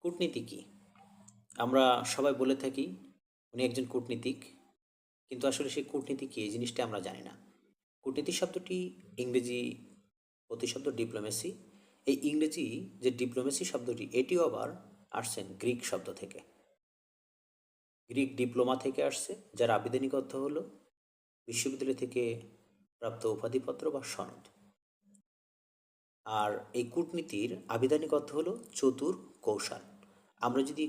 কূটনীতি কী? আমরা সবাই বলে থাকি উনি একজন কূটনীতিক, কিন্তু আসলে সেই কূটনীতি কী এই জিনিসটা আমরা জানি না। কূটনীতি শব্দটি ইংরেজি প্রতিশব্দ ডিপ্লোমেসি। এই ইংরেজি যে ডিপ্লোমেসি শব্দটি এটিও আবার আসছেন গ্রিক শব্দ থেকে। গ্রিক ডিপ্লোমা থেকে আসছে, যার আবিধানিক অর্থ হল বিশ্ববিদ্যালয় থেকে প্রাপ্ত উপাধিপত্র বা সনদ। আর এই কূটনীতির আবিধানিক অর্থ হলো চতুর কৌশল। আমরা যদি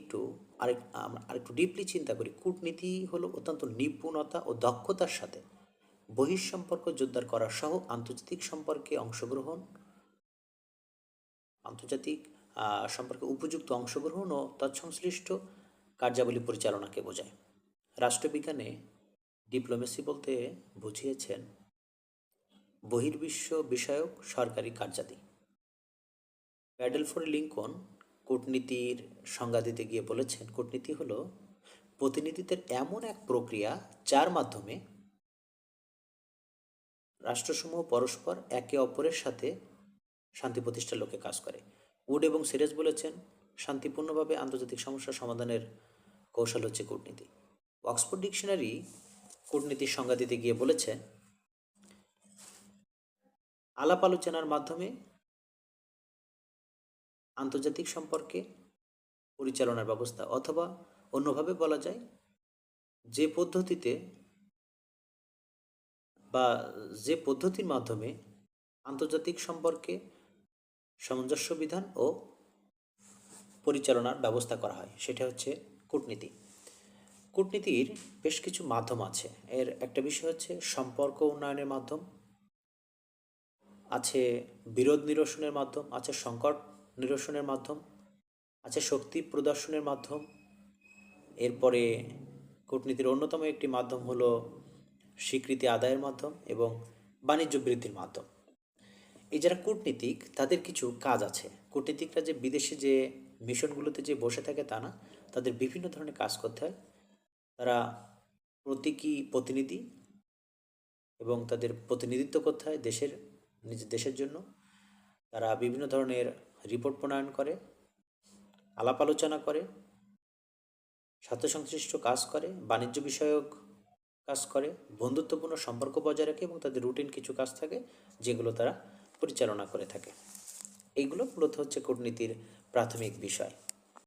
আরেকটু ডিপলি চিন্তা করি, কূটনীতি হলো অত্যন্ত নিপুণতা ও দক্ষতার সাথে বহিঃসম্পর্ক জোরদার করা সহ আন্তর্জাতিক সম্পর্কে উপযুক্ত অংশগ্রহণ ও তৎসংশ্লিষ্ট কার্যাবলী পরিচালনাকে বোঝায়। রাষ্ট্রবিজ্ঞানে ডিপ্লোমেসি বলতে বুঝিয়েছেন বহির্বিশ্ব বিষয়ক সরকারি কার্যাদি। প্যাডেলফোর লিঙ্কন কূটনীতির সংজ্ঞা দিতে গিয়ে বলেছেন, কূটনীতি হলো প্রতিনিধিত্বের এমন এক প্রক্রিয়া যার মাধ্যমে রাষ্ট্রসমূহ পরস্পর একে অপরের সাথে শান্তি প্রতিষ্ঠার লক্ষ্যে কাজ করে। উড এবং সিরাজ বলেছেন, শান্তিপূর্ণভাবে আন্তর্জাতিক সমস্যা সমাধানের কৌশল হচ্ছে কূটনীতি। অক্সফোর্ড ডিকশনারি কূটনীতির সংজ্ঞা দিতে গিয়ে বলেছে, আলাপ আলোচনার মাধ্যমে আন্তর্জাতিক সম্পর্কে পরিচালনার ব্যবস্থা, অথবা অন্যভাবে বলা যায় যে পদ্ধতির মাধ্যমে আন্তর্জাতিক সম্পর্কে সামঞ্জস্য বিধান ও পরিচালনার ব্যবস্থা করা হয়, সেটা হচ্ছে কূটনীতি। কূটনীতির বেশ কিছু মাধ্যম আছে। এর একটা বিষয় হচ্ছে সম্পর্ক উন্নয়নের মাধ্যম, আছে বিরোধ নিরসনের মাধ্যম, আছে সংকট নিরসনের মাধ্যম, আছে শক্তি প্রদর্শনের মাধ্যম। এরপরে কূটনীতির অন্যতম একটি মাধ্যম হলো স্বীকৃতি আদায়ের মাধ্যম এবং বাণিজ্য বৃদ্ধির মাধ্যম। এই যারা কূটনীতিক তাদের কিছু কাজ আছে। কূটনীতিকরা যে বিদেশে যে মিশনগুলোতে যে বসে থাকে তা না, তাদের বিভিন্ন ধরনের কাজ করতে হয়। তারা প্রতীকী প্রতিনিধি এবং তাদের প্রতিনিধিত্ব করতে হয় নিজের দেশের জন্য। তারা বিভিন্ন ধরনের রিপোর্ট প্রণয়ন করে, আলাপ আলোচনা করে, স্বার্থ সংশ্লিষ্ট কাজ করে, বাণিজ্য বিষয়ক কাজ করে, বন্ধুত্বপূর্ণ সম্পর্ক বজায় রাখে এবং তাদের রুটিন কিছু কাজ থাকে যেগুলো তারা পরিচালনা করে থাকে। এইগুলো মূলত হচ্ছে কূটনীতির প্রাথমিক বিষয়।